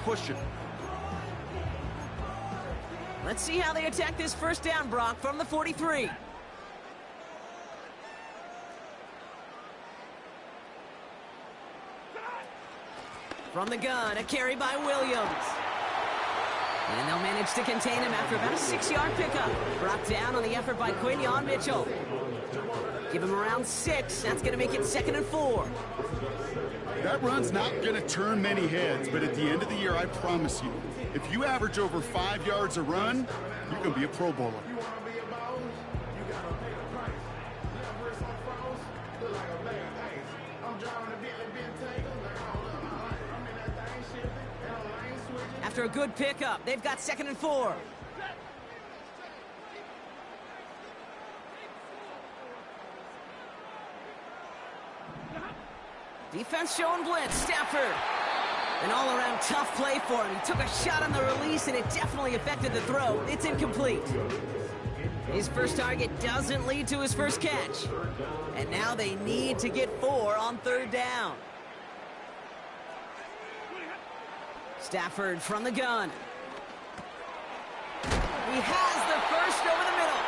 pushing. Let's see how they attack this first down, Brock, from the 43. From the gun, a carry by Williams. And they'll manage to contain him after about a 6-yard pickup. Brought down on the effort by Quinion Mitchell. Give him around 6. That's going to make it 2nd and 4. That run's not going to turn many heads, but at the end of the year, I promise you, if you average over 5 yards a run, you're going to be a Pro Bowler. After a good pickup, they've got 2nd and 4. Defense showing blitz. Stafford. An all-around tough play for him. He took a shot on the release, and it definitely affected the throw. It's incomplete. His first target doesn't lead to his first catch. And now they need to get 4 on 3rd down. Stafford from the gun. He has the first over the middle.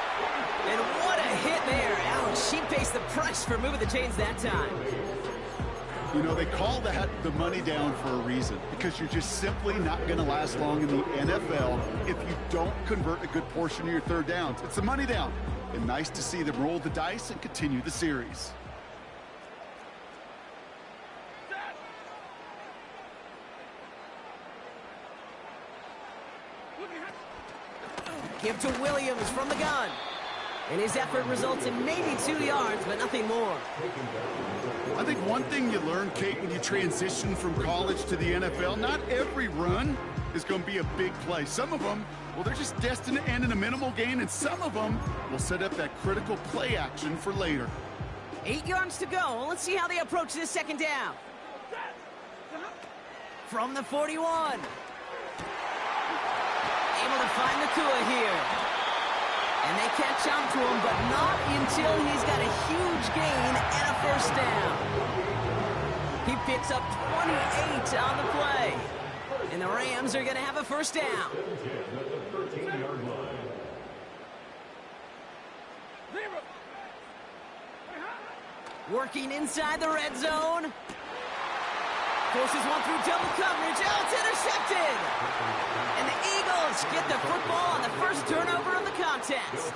And what a hit there. Ouch, she faced the price for moving the chains that time. You know, they call that the money down for a reason, because you're just simply not going to last long in the NFL if you don't convert a good portion of your 3rd downs. It's the money down. And nice to see them roll the dice and continue the series. Give to Williams from the gun. And his effort results in maybe 2 yards, but nothing more. I think one thing you learn, Kate, when you transition from college to the NFL, not every run is going to be a big play. Some of them, well, they're just destined to end in a minimal gain, and some of them will set up that critical play action for later. 8 yards to go. Let's see how they approach this 2nd down. From the 41. Able to find Nakua here. And they catch on to him, but not until he's got a huge gain and a first down. He picks up 28 on the play. And the Rams are going to have a first down. Working inside the red zone. Forces one through double coverage. Oh, it's intercepted. And the Eagles get the football on the first turnover of the contest.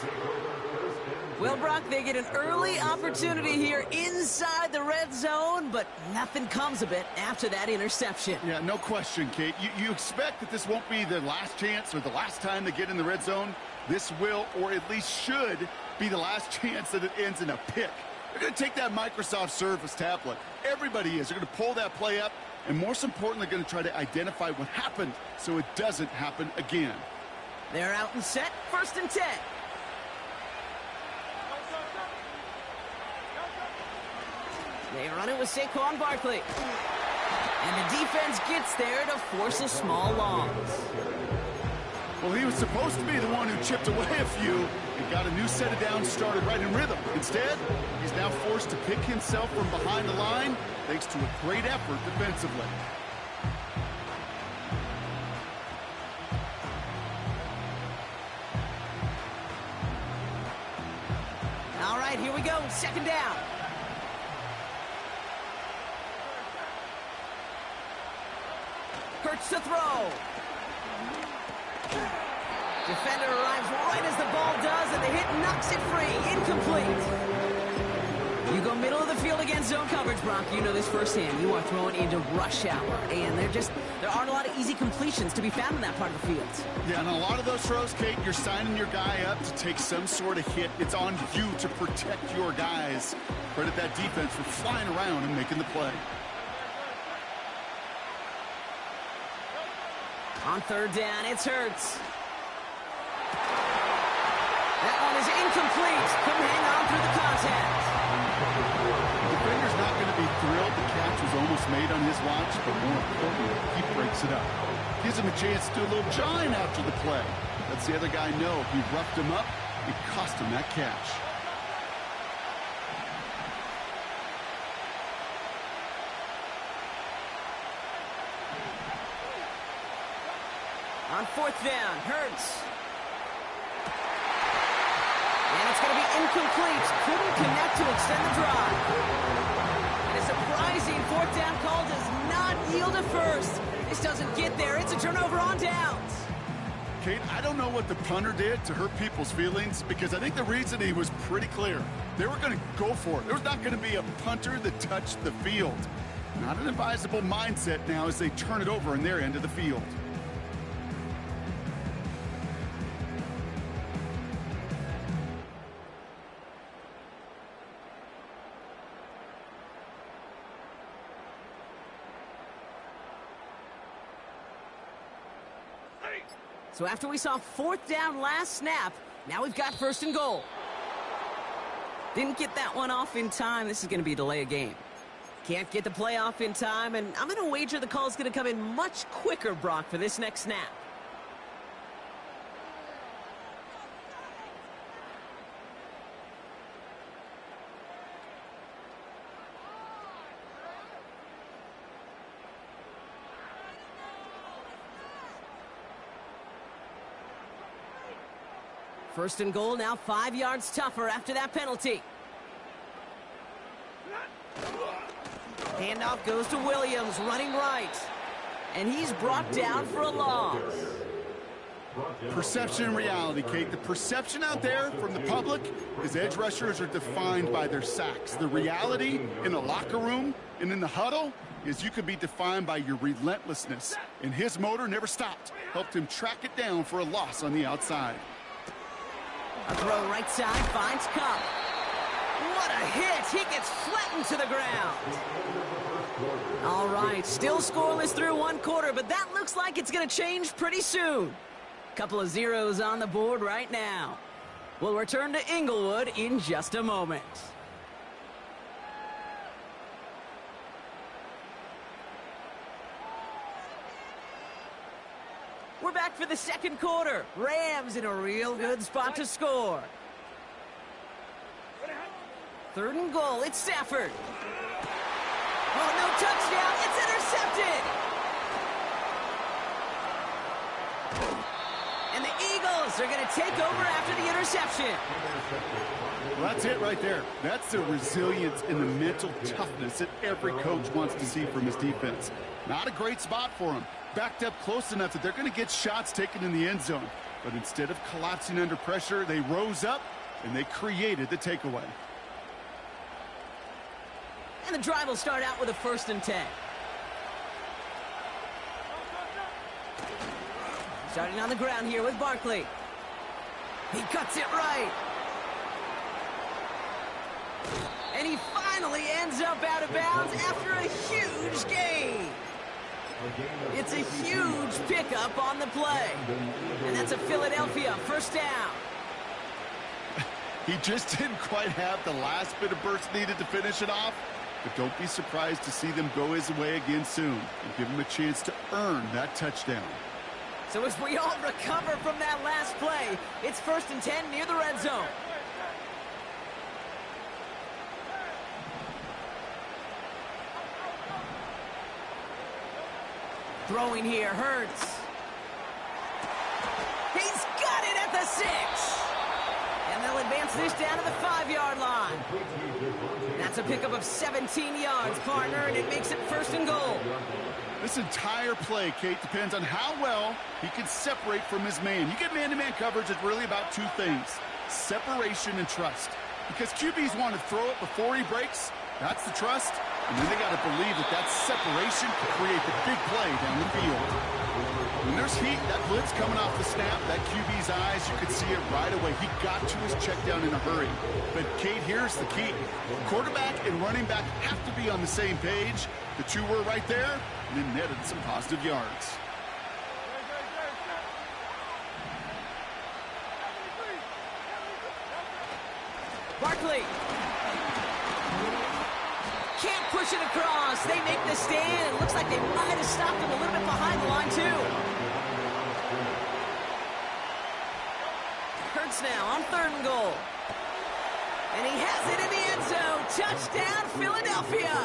Well, Brock, they get an early opportunity here inside the red zone, but nothing comes of it after that interception. Yeah, no question, Kate. You expect that this won't be the last chance or the last time they get in the red zone. This will, or at least should, be the last chance that it ends in a pick. They're going to take that Microsoft Surface tablet. Everybody is. They're going to pull that play up, and most importantly, they're going to try to identify what happened so it doesn't happen again. They're out and set. 1st and 10. They run it with Saquon Barkley. And the defense gets there to force a small loss. Well, he was supposed to be the one who chipped away a few and got a new set of downs started right in rhythm. Instead, he's now forced to pick himself from behind the line thanks to a great effort defensively. All right, here we go. 2nd down. Hurts to throw. Defender arrives right as the ball does, and the hit knocks it free. Incomplete. You go middle of the field against zone coverage, Brock. You know this firsthand. You are throwing into rush hour, and there aren't a lot of easy completions to be found in that part of the field. Yeah, and a lot of those throws, Kate, you're signing your guy up to take some sort of hit. It's on you to protect your guys. Credit that defense for flying around and making the play. On 3rd down, it's Hurts. That one is incomplete. Couldn't hang on through the contact. The defender's not going to be thrilled the catch was almost made on his watch, but more importantly, he breaks it up. Gives him a chance to do a little jawing after the play. Lets the other guy know if he roughed him up, it cost him that catch. On fourth down, Hurts. And it's going to be incomplete. Couldn't connect to extend the drive. And a surprising fourth down call does not yield a first. This doesn't get there. It's a turnover on downs. Kate, I don't know what the punter did to hurt people's feelings because I think the reasoning was pretty clear. They were going to go for it. There was not going to be a punter that touched the field. Not an advisable mindset now as they turn it over in their end of the field. So after we saw fourth down last snap, now we've got first and goal. Didn't get that one off in time. This is going to be a delay of game. Can't get the play off in time, and I'm going to wager the call's going to come in much quicker, Brock, for this next snap. First and goal, now 5 yards tougher after that penalty. Handoff goes to Williams, running right. And he's brought down for a loss. Perception and reality, Kate. The perception out there from the public is edge rushers are defined by their sacks. The reality in the locker room and in the huddle is you could be defined by your relentlessness. And his motor never stopped. Helped him track it down for a loss on the outside. A throw right side, finds Cup. What a hit! He gets flattened to the ground. All right, still scoreless through one quarter, but that looks like it's going to change pretty soon. Couple of zeros on the board right now. We'll return to Inglewood in just a moment. We're back for the second quarter. Rams in a real good spot to score. Third and goal, it's Stafford. Oh, no touchdown, it's intercepted. And the Eagles are going to take over after the interception. Well, that's it right there. That's the resilience and the mental toughness that every coach wants to see from his defense. Not a great spot for him. Backed up close enough that they're going to get shots taken in the end zone. But instead of collapsing under pressure, they rose up and they created the takeaway. And the drive will start out with a 1st and 10. Starting on the ground here with Barkley. He cuts it right. And he finally ends up out of bounds after a huge gain. It's a huge pickup on the play. And that's a Philadelphia first down. He just didn't quite have the last bit of burst needed to finish it off. But don't be surprised to see them go his way again soon and give him a chance to earn that touchdown. So as we all recover from that last play, it's 1st and 10 near the red zone. Throwing here, Hurts. He's got it at the 6. And they'll advance this down to the 5-yard line. That's a pickup of 17 yards, partner, and it makes it 1st and goal. This entire play, Kate, depends on how well he can separate from his man. You get man-to-man coverage, it's really about two things, separation and trust. Because QBs want to throw it before he breaks, that's the trust. And then they got to believe that that separation can create the big play down the field. When there's heat, that blitz coming off the snap, that QB's eyes, you could see it right away. He got to his check down in a hurry. But, Kate, here's the key. Quarterback and running back have to be on the same page. The two were right there, and then netted some positive yards. Barkley. Can't push it across. They make the stand. It looks like they might have stopped him a little bit behind the line, too. Hurts now on 3rd and goal. And he has it in the end zone. Touchdown, Philadelphia.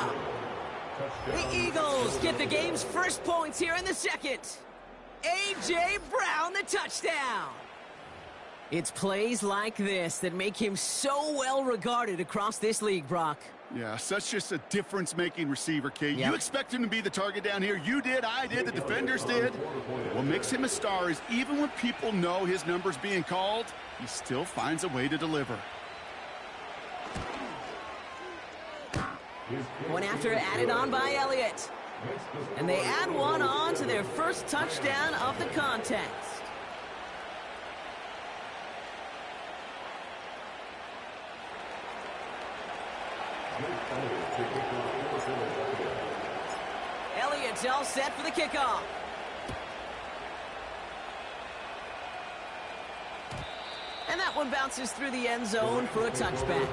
The Eagles get the game's first points here in the second. A.J. Brown, the touchdown. It's plays like this that make him so well regarded across this league, Brock. Yeah, such just a difference-making receiver, Kate. Yep. You expect him to be the target down here. You did, I did, the defenders did. What makes him a star is even when people know his number's being called, he still finds a way to deliver. One after added on by Elliott. And they add one on to their first touchdown of the contest. Elliott's all set for the kickoff. And that one bounces through the end zone for a touchback.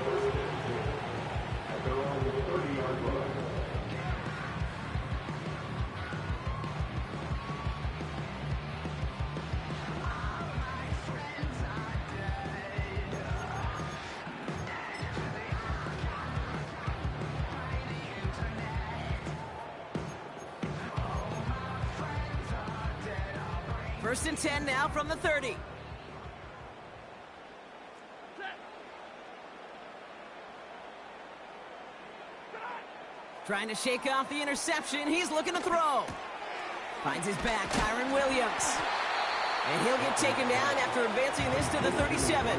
First and 10 now from the 30. Trying to shake off the interception. He's looking to throw. Finds his back, Kyron Williams. And he'll get taken down after advancing this to the 37.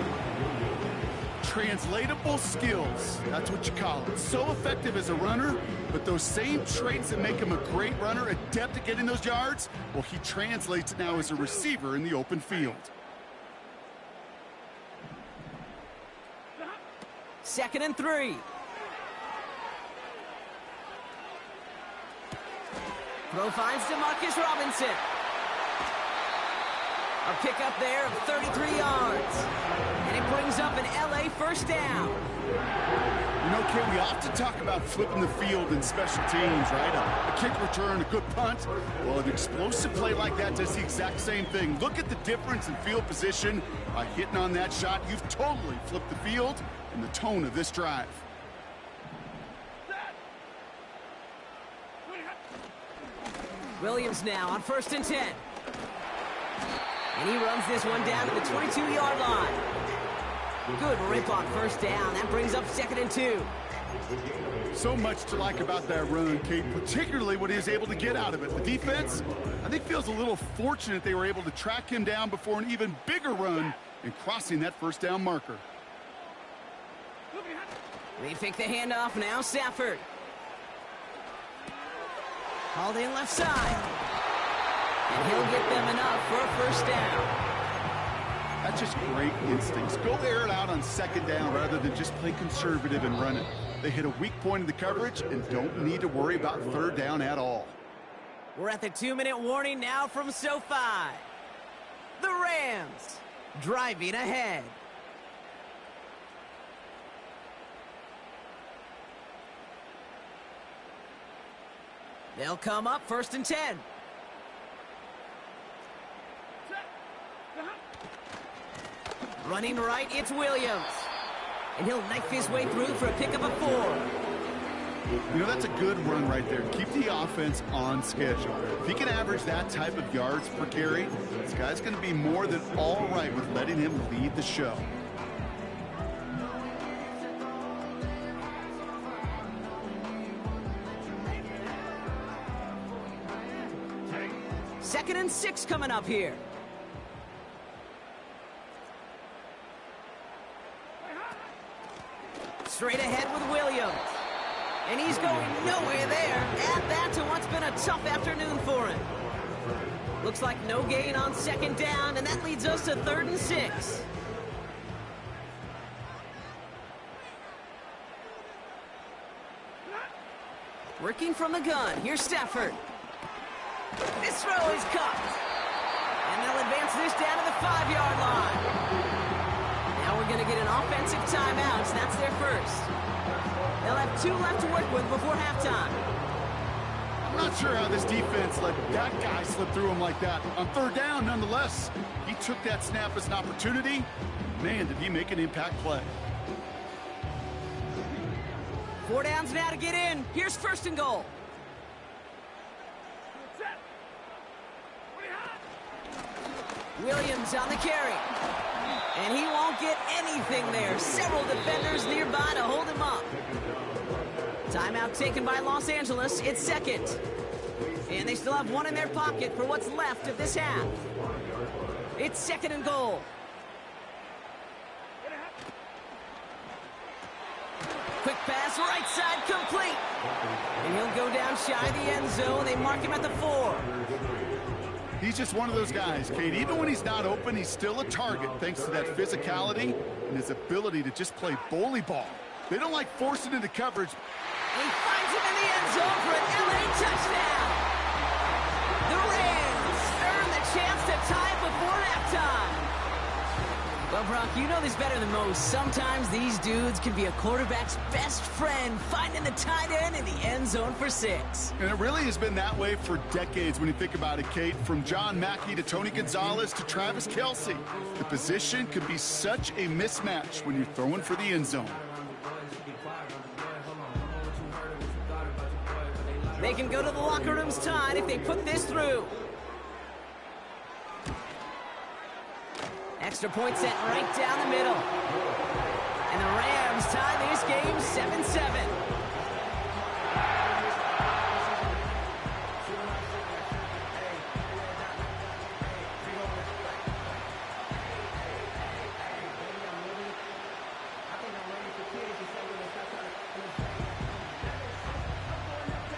Translatable skills, that's what you call it. So effective as a runner, but those same traits that make him a great runner, adept at getting those yards, well, he translates it now as a receiver in the open field. Second and 3. Throw finds DeMarcus Robinson. A pickup there of 33 yards. And it brings up an LA first down. You know, Kate, we often talk about flipping the field in special teams, right? A kick return, a good punt. Well, an explosive play like that does the exact same thing. Look at the difference in field position. By hitting on that shot, you've totally flipped the field and the tone of this drive. Williams now on first and 10. And he runs this one down to the 22-yard line. Good rip on first down. That brings up second and 2. So much to like about that run, Kate, particularly what he was able to get out of it. The defense, I think, feels a little fortunate they were able to track him down before an even bigger run and crossing that first down marker. They pick the handoff now, Stafford. Called in left side. And he'll get them enough for a first down. That's just great instincts. Go air it out on second down rather than just play conservative and run it. They hit a weak point in the coverage and don't need to worry about third down at all. We're at the 2-minute warning now from SoFi. The Rams driving ahead. They'll come up first and 10. Running right, it's Williams. And he'll knife his way through for a pickup of 4. You know, that's a good run right there. Keep the offense on schedule. If he can average that type of yards per carry, this guy's going to be more than all right with letting him lead the show. Second and 6 coming up here. Straight ahead with Williams. And he's going nowhere there. Add that to what's been a tough afternoon for him. Looks like no gain on second down, and that leads us to 3rd and 6. Working from the gun. Here's Stafford. This throw is caught. And they'll advance this down to the 5-yard line. Now we're going to get an offensive timeout. That's their first. They'll have 2 left to work with before halftime. I'm not sure how this defense let that guy slip through him like that. On third down, nonetheless, he took that snap as an opportunity. Man, did he make an impact play. 4 downs now to get in. Here's first and goal. Williams on the carry. And he won't get anything there. Several defenders nearby to hold him up. Timeout taken by Los Angeles. It's second. And they still have one in their pocket for what's left of this half. It's second and goal. Quick pass, right side, complete. And he'll go down shy of the end zone. They mark him at the 4. He's just one of those guys, Kate. Even when he's not open, he's still a target thanks to that physicality and his ability to just play bully ball. They don't like forcing into coverage. He finds him in the end zone for an LA touchdown. The Rams earn the chance to tie it before halftime. Well, Brock, you know this better than most. Sometimes these dudes can be a quarterback's best friend, finding the tight end in the end zone for 6. And it really has been that way for decades when you think about it, Kate. From John Mackey to Tony Gonzalez to Travis Kelce. The position could be such a mismatch when you're throwing for the end zone. They can go to the locker rooms tied if they put this through. Extra point set right down the middle. And the Rams tie this game 7-7.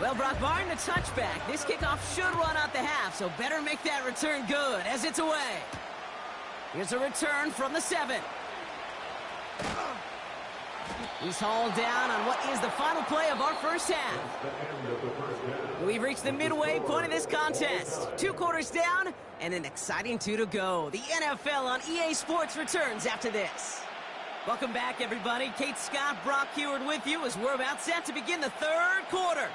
Well, Brock, barring the touchback, this kickoff should run out the half, so better make that return good as it's away. Here's a return from the 7. He's hauled down on what is the final play of our first half. We've reached the midway point of this contest. 2 quarters down and an exciting 2 to go. The NFL on EA Sports returns after this. Welcome back, everybody. Kate Scott, Brock Heward with you as we're about set to begin the 3rd quarter.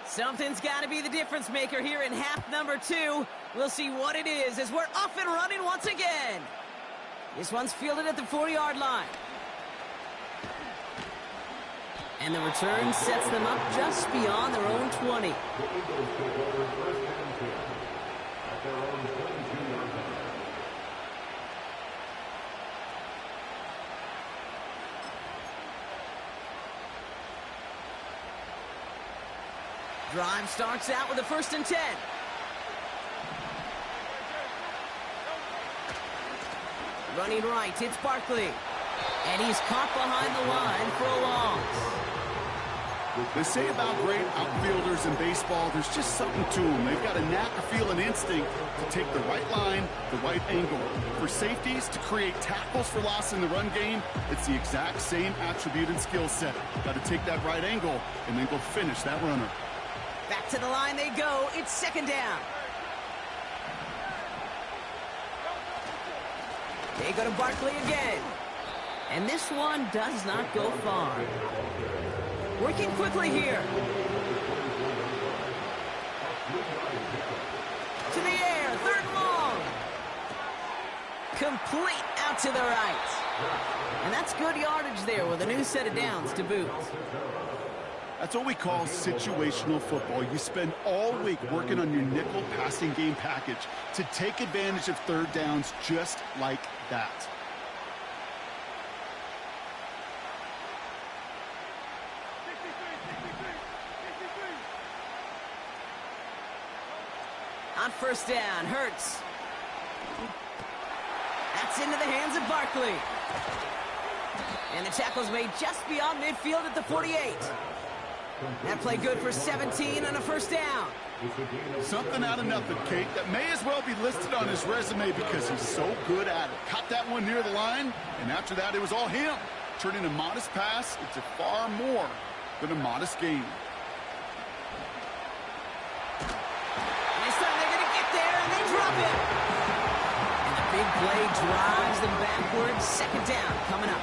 Something's got to be the difference maker here in half number 2. We'll see what it is as we're off and running once again. This one's fielded at the 40-yard line. And the return sets them up just beyond their own 20. Drive starts out with a 1st and 10. Running right, it's Barkley. And he's caught behind the line for a loss. They say about great outfielders in baseball, there's just something to them. They've got a knack, a feel, and instinct to take the right line, the right angle. For safeties, to create tackles for loss in the run game, it's the exact same attribute and skill set. Got to take that right angle and then go finish that runner. Back to the line they go. It's 2nd down. They go to Barkley again. And this one does not go far. Working quickly here. To the air. 3rd and long. Complete out to the right. And that's good yardage there with a new set of downs to boot. That's what we call situational football. You spend all week working on your nickel passing game package to take advantage of 3rd downs just like that. On 1st down, Hurts. That's into the hands of Barkley. And the tackle's made just beyond midfield at the 48. That play good for 17 on a 1st down. Something out of nothing, Kate, that may as well be listed on his resume because he's so good at it. Caught that one near the line, and after that, it was all him. Turning a modest pass into far more than a modest gain. And this time they're going to get there, and they drop it. And the big play drives them backwards. 2nd down coming up.